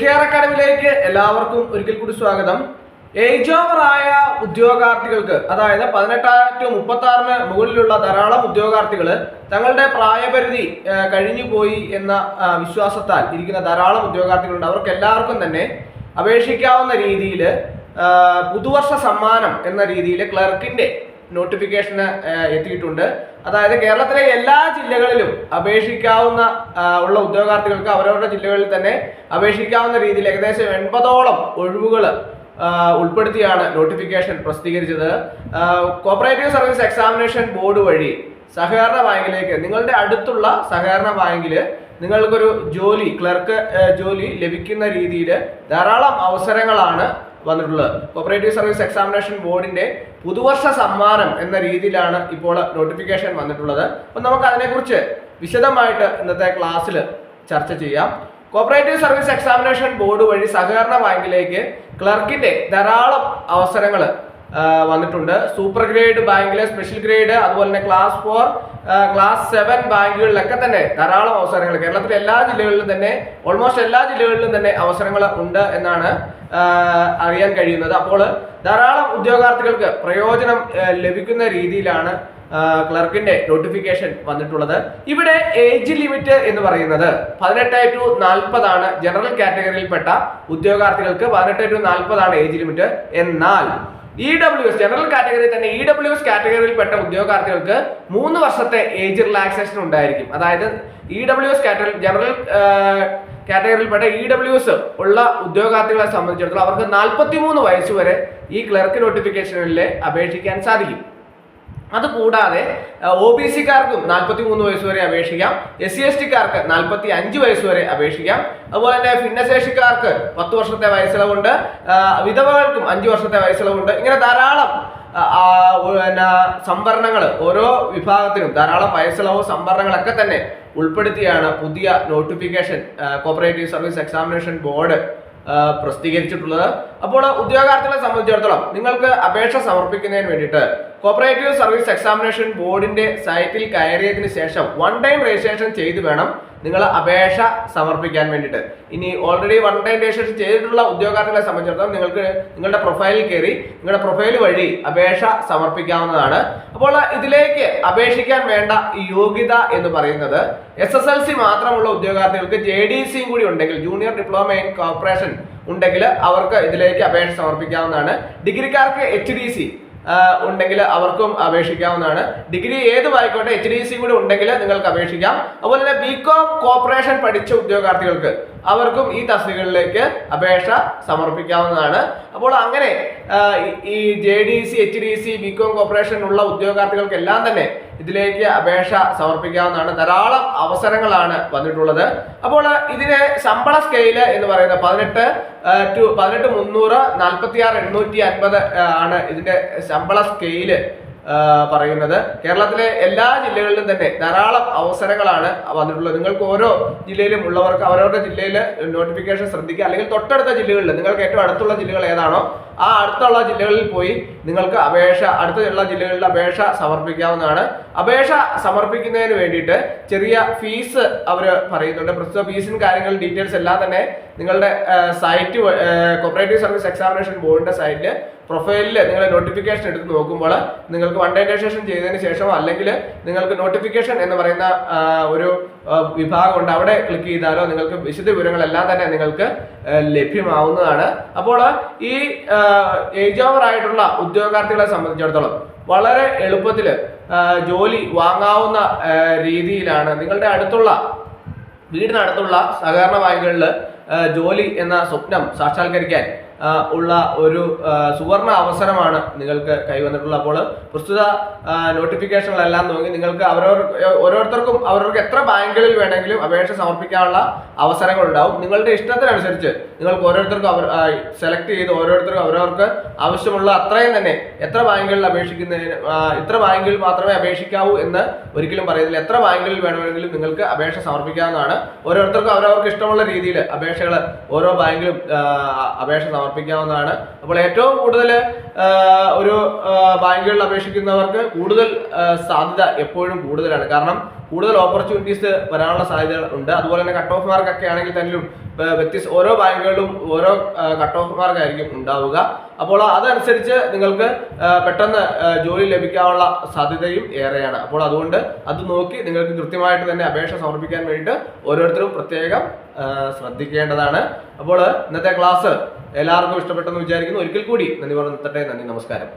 Care അക്കാഡമിയിലേക്ക് എല്ലാവർക്കും ഒരിക്കൽ കൂടി സ്വാഗതം. ഏജ് ഓവറായ ഉദ്യോഗാർത്ഥികൾക്ക്, അതായത് 18 to 36 മുകളിലുള്ള ധാരാളം ഉദ്യോഗാർത്ഥികൾ തങ്ങളുടെ പ്രായപരിധി കഴിഞ്ഞു പോയി എന്ന വിശ്വാസത്താൽ ഇരിക്കുന്ന ധാരാളം ഉദ്യോഗാർത്ഥികളുണ്ട്. അവർക്ക് എല്ലാവർക്കും തന്നെ അപേക്ഷിക്കാവുന്ന രീതിയിൽ പുതുവർഷ സമ്മാനം എന്ന രീതിയിൽ ക്ലർക്കിന്റെ നോട്ടിഫിക്കേഷന് എത്തിയിട്ടുണ്ട്. അതായത് കേരളത്തിലെ എല്ലാ ജില്ലകളിലും അപേക്ഷിക്കാവുന്ന ഉള്ള ഉദ്യോഗാർത്ഥികൾക്ക് അവരവരുടെ ജില്ലകളിൽ തന്നെ അപേക്ഷിക്കാവുന്ന രീതിയിൽ ഏകദേശം 80ഓളം ഒഴിവുകൾ ഉൾപ്പെടുത്തിയാണ് നോട്ടിഫിക്കേഷൻ പ്രസിദ്ധീകരിച്ചത്. കോപ്പറേറ്റീവ് സർവീസ് എക്സാമിനേഷൻ ബോർഡ് വഴി സഹകരണ ബാങ്കിലേക്ക്, നിങ്ങളുടെ അടുത്തുള്ള സഹകരണ ബാങ്കിൽ നിങ്ങൾക്കൊരു ജോലി, ക്ലർക്ക് ജോലി ലഭിക്കുന്ന രീതിയിൽ ധാരാളം അവസരങ്ങളാണ് വന്നിട്ടുള്ളത്. കോപ്പറേറ്റീവ് സർവീസ് എക്സാമിനേഷൻ ബോർഡിന്റെ പുതുവർഷ സമ്മാനം എന്ന രീതിയിലാണ് ഇപ്പോൾ നോട്ടിഫിക്കേഷൻ വന്നിട്ടുള്ളത്. അപ്പം നമുക്ക് അതിനെക്കുറിച്ച് വിശദമായിട്ട് ഇന്നത്തെ ക്ലാസ്സിൽ ചർച്ച ചെയ്യാം. കോപ്പറേറ്റീവ് സർവീസ് എക്സാമിനേഷൻ ബോർഡ് വഴി സഹകരണ ബാങ്കിലേക്ക് ക്ലർക്കിന്റെ ധാരാളം അവസരങ്ങൾ വന്നിട്ടുണ്ട്. സൂപ്പർ ഗ്രേഡ് ബാങ്കിലെ സ്പെഷ്യൽ ഗ്രേഡ്, അതുപോലെ തന്നെ ക്ലാസ് 4, ക്ലാസ് 7 ബാങ്കുകളിലൊക്കെ തന്നെ ധാരാളം അവസരങ്ങൾ കേരളത്തിലെ എല്ലാ ജില്ലകളിലും തന്നെ, ഓൾമോസ്റ്റ് എല്ലാ ജില്ലകളിലും തന്നെ അവസരങ്ങൾ ഉണ്ട് എന്നാണ് അറിയാൻ കഴിയുന്നത്. അപ്പോൾ ധാരാളം ഉദ്യോഗാർത്ഥികൾക്ക് പ്രയോജനം ലഭിക്കുന്ന രീതിയിലാണ് ക്ലർക്കിന്റെ നോട്ടിഫിക്കേഷൻ വന്നിട്ടുള്ളത്. ഇവിടെ ഏജ് ലിമിറ്റ് എന്ന് പറയുന്നത് 18 to 40 ആണ്. ജനറൽ കാറ്റഗറിയിൽപ്പെട്ട ഉദ്യോഗാർത്ഥികൾക്ക് 18 to 40 ഏജ് ലിമിറ്റ്. എന്നാൽ EWS ജനറൽ കാറ്റഗറി തന്നെ EWS കാറ്റഗറിയിൽപ്പെട്ട ഉദ്യോഗാർത്ഥികൾക്ക് 3 വർഷത്തെ ഏജ് റിലാക്സേഷൻ ഉണ്ടായിരിക്കും. അതായത് EWS കാറ്റഗറി, ജനറൽ കാറ്റഗറിയിൽപ്പെട്ട EWS ഉള്ള ഉദ്യോഗാർത്ഥികളെ സംബന്ധിച്ചിടത്തോളം അവർക്ക് 43 വയസ്സ് വരെ ഈ ക്ലർക്ക് നോട്ടിഫിക്കേഷനിൽ അപേക്ഷിക്കാൻ സാധിക്കും. അതുകൂടാതെ OBC-കാർക്കും 43 വയസ്സ് വരെ അപേക്ഷിക്കാം, SC/ST-കാർക്ക് 45 വയസ്സ് വരെ അപേക്ഷിക്കാം. അതുപോലെ തന്നെ ഭിന്നശേഷിക്കാർക്ക് 10 വർഷത്തെ വയസ്സിളവുണ്ട്, വിധവകൾക്കും 5 വർഷത്തെ വയസ്സിളവുണ്ട്. ഇങ്ങനെ ധാരാളം സംവരണങ്ങൾ, ഓരോ വിഭാഗത്തിനും ധാരാളം വയസ്സിളവ് സംവരണങ്ങളൊക്കെ തന്നെ ഉൾപ്പെടുത്തിയാണ് പുതിയ notification cooperative service examination board പ്രസിദ്ധീകരിച്ചിട്ടുള്ളത്. അപ്പോൾ ഉദ്യോഗാർത്ഥികളെ സംബന്ധിച്ചിടത്തോളം നിങ്ങൾക്ക് അപേക്ഷ സമർപ്പിക്കുന്നതിന് വേണ്ടിയിട്ട് കോപ്പറേറ്റീവ് സർവീസ് എക്സാമിനേഷൻ ബോർഡിന്റെ സൈറ്റിൽ കയറിയതിനു ശേഷം 1 ടൈം രജിസ്ട്രേഷൻ ചെയ്ത് വേണം നിങ്ങൾ അപേക്ഷ സമർപ്പിക്കാൻ വേണ്ടിയിട്ട്. ഇനി ഓൾറെഡി 1 ടൈം രജിസ്ട്രേഷൻ ചെയ്തിട്ടുള്ള ഉദ്യോഗാർത്ഥികളെ സംബന്ധിച്ചിടത്തോളം നിങ്ങൾക്ക് നിങ്ങളുടെ പ്രൊഫൈലിൽ കയറി നിങ്ങളുടെ പ്രൊഫൈൽ വഴി അപേക്ഷ സമർപ്പിക്കാവുന്നതാണ്. അപ്പോൾ ഇതിലേക്ക് അപേക്ഷിക്കാൻ വേണ്ട യോഗ്യത എന്ന് പറയുന്നത് SSLC മാത്രമുള്ള ഉദ്യോഗാർത്ഥികൾക്ക് JDC കൂടി ഉണ്ടെങ്കിൽ, ജൂനിയർ ഡിപ്ലോമ ഇൻ കോർപ്പറേഷൻ ഉണ്ടെങ്കിൽ അവർക്ക് ഇതിലേക്ക് അപേക്ഷ സമർപ്പിക്കാവുന്നതാണ്. ഡിഗ്രിക്കാർക്ക് HDC ഉണ്ടെങ്കിൽ അവർക്കും അപേക്ഷിക്കാവുന്നതാണ്. ഡിഗ്രി ഏതുമായിക്കോട്ടെ, HDC കൂടി ഉണ്ടെങ്കിൽ നിങ്ങൾക്ക് അപേക്ഷിക്കാം. അതുപോലെ തന്നെ BCom കോർപ്പറേഷൻ പഠിച്ച ഉദ്യോഗാർത്ഥികൾക്ക് അവർക്കും ഈ തസ്തികകളിലേക്ക് അപേക്ഷ സമർപ്പിക്കാവുന്നതാണ്. അപ്പോൾ അങ്ങനെ ഈ JDC, HDC, BCom കോർപ്പറേഷൻ ഉള്ള ഉദ്യോഗാർത്ഥികൾക്കെല്ലാം തന്നെ ഇതിലേക്ക് അപേക്ഷ സമർപ്പിക്കാവുന്നതാണ്. ധാരാളം അവസരങ്ങളാണ് വന്നിട്ടുള്ളത്. അപ്പോൾ ഇതിന് ശമ്പള സ്കെയില് എന്ന് പറയുന്നത് 18 300, 46 850 ആണ് ഇതിന്റെ ശമ്പള സ്കെയില് പറയുന്നത്. കേരളത്തിലെ എല്ലാ ജില്ലകളിലും തന്നെ ധാരാളം അവസരങ്ങളാണ് വന്നിട്ടുള്ളത്. നിങ്ങൾക്ക് ഓരോ ജില്ലയിലും ഉള്ളവർക്ക് അവരവരുടെ ജില്ലയിൽ നോട്ടിഫിക്കേഷൻ ശ്രദ്ധിക്കുക, അല്ലെങ്കിൽ തൊട്ടടുത്ത ജില്ലകളിൽ നിങ്ങൾക്ക് ഏറ്റവും അടുത്തുള്ള ജില്ലകൾ ഏതാണോ ആ അടുത്തുള്ള ജില്ലകളിൽ പോയി നിങ്ങൾക്ക് അടുത്തുള്ള ജില്ലകളിൽ അപേക്ഷ സമർപ്പിക്കാവുന്നതാണ്. അപേക്ഷ സമർപ്പിക്കുന്നതിന് വേണ്ടിയിട്ട് ചെറിയ ഫീസ് അവർ പറയുന്നുണ്ട്. പ്രസ്തുത ഫീസിന് കാര്യങ്ങൾ ഡീറ്റെയിൽസ് എല്ലാം തന്നെ നിങ്ങളുടെ സൈറ്റ്, കോപ്പറേറ്റീവ് സർവീസ് എക്സാമിനേഷൻ ബോർഡിന്റെ സൈറ്റിൽ പ്രൊഫൈലിൽ നിങ്ങൾ നോട്ടിഫിക്കേഷൻ എടുത്ത് നോക്കുമ്പോൾ നിങ്ങൾക്ക് 1 ടൈം രജിസ്ട്രേഷൻ ചെയ്തതിന് ശേഷം, അല്ലെങ്കിൽ നിങ്ങൾക്ക് നോട്ടിഫിക്കേഷൻ എന്ന് പറയുന്ന ഒരു വിഭാഗമുണ്ട്, അവിടെ ക്ലിക്ക് ചെയ്താലോ നിങ്ങൾക്ക് വിശദ വിവരങ്ങളെല്ലാം തന്നെ നിങ്ങൾക്ക് ലഭ്യമാവുന്നതാണ്. അപ്പോൾ ഈ ഏജ് ഓവർ ആയിട്ടുള്ള ഉദ്യോഗാർത്ഥികളെ സംബന്ധിച്ചിടത്തോളം വളരെ എളുപ്പത്തിൽ ജോലി വാങ്ങാവുന്ന രീതിയിലാണ് നിങ്ങളുടെ വീടിനടുത്തുള്ള സഹകരണ ബാങ്കുകളിൽ ജോലി എന്ന സ്വപ്നം സാക്ഷാത്കരിക്കാൻ ഉള്ള ഒരു സുവർണ അവസരമാണ് നിങ്ങൾക്ക് കൈവന്നിട്ടുള്ളത്. അപ്പോൾ പ്രസ്തുത നോട്ടിഫിക്കേഷനുകളെല്ലാം നോക്കി നിങ്ങൾക്ക് ഓരോരുത്തർക്കും അവരവർക്ക് എത്ര ബാങ്കുകളിൽ വേണമെങ്കിലും അപേക്ഷ സമർപ്പിക്കാനുള്ള അവസരങ്ങൾ ഉണ്ടാവും. നിങ്ങളുടെ ഇഷ്ടത്തിനനുസരിച്ച് നിങ്ങൾക്ക് ഓരോരുത്തർക്കും സെലക്ട് ചെയ്ത് ഓരോരുത്തർക്കും അവരവർക്ക് ആവശ്യമുള്ള അത്രയും തന്നെ എത്ര ബാങ്കുകളിൽ ഇത്ര ബാങ്കുകളിൽ മാത്രമേ അപേക്ഷിക്കാവൂ എന്ന് ഒരിക്കലും പറയുന്നില്ല. എത്ര ബാങ്കുകളിൽ വേണമെങ്കിലും നിങ്ങൾക്ക് അപേക്ഷ സമർപ്പിക്കാവുന്നതാണ്. ഓരോരുത്തർക്കും അവരവർക്ക് ഇഷ്ടമുള്ള രീതിയിൽ ഓരോ ബാങ്കിലും അപേക്ഷ സമർപ്പിക്കാവുന്നതാണ്. അപ്പോൾ ഏറ്റവും കൂടുതൽ ഒരു ബാങ്കുകളിൽ അപേക്ഷിക്കുന്നവർക്ക് കൂടുതൽ സാധ്യത എപ്പോഴും കൂടുതലാണ്. കാരണം കൂടുതൽ ഓപ്പർച്യൂണിറ്റീസ് വരാനുള്ള സാധ്യതകൾ ഉണ്ട്. അതുപോലെ തന്നെ കട്ട് ഓഫ് മാർക്കൊക്കെ ആണെങ്കിൽ തന്നെയും ഓരോ ബാങ്കുകളിലും ഓരോ കട്ട് ഓഫ് മാർക്കായിരിക്കും ഉണ്ടാവുക. അപ്പോൾ അതനുസരിച്ച് നിങ്ങൾക്ക് പെട്ടെന്ന് ജോലി ലഭിക്കാനുള്ള സാധ്യതയും ഏറെയാണ്. അപ്പോൾ അതുകൊണ്ട് അത് നോക്കി നിങ്ങൾക്ക് കൃത്യമായിട്ട് തന്നെ അപേക്ഷ സമർപ്പിക്കാൻ വേണ്ടിയിട്ട് ഓരോരുത്തരും പ്രത്യേകം ശ്രദ്ധിക്കേണ്ടതാണ്. അപ്പോൾ ഇന്നത്തെ ക്ലാസ് എല്ലാവർക്കും ഇഷ്ടപ്പെട്ടെന്ന് വിചാരിക്കുന്നു. ഒരിക്കൽ കൂടി നന്ദി പറഞ്ഞു നിർത്തട്ടെ. നന്ദി, നമസ്കാരം.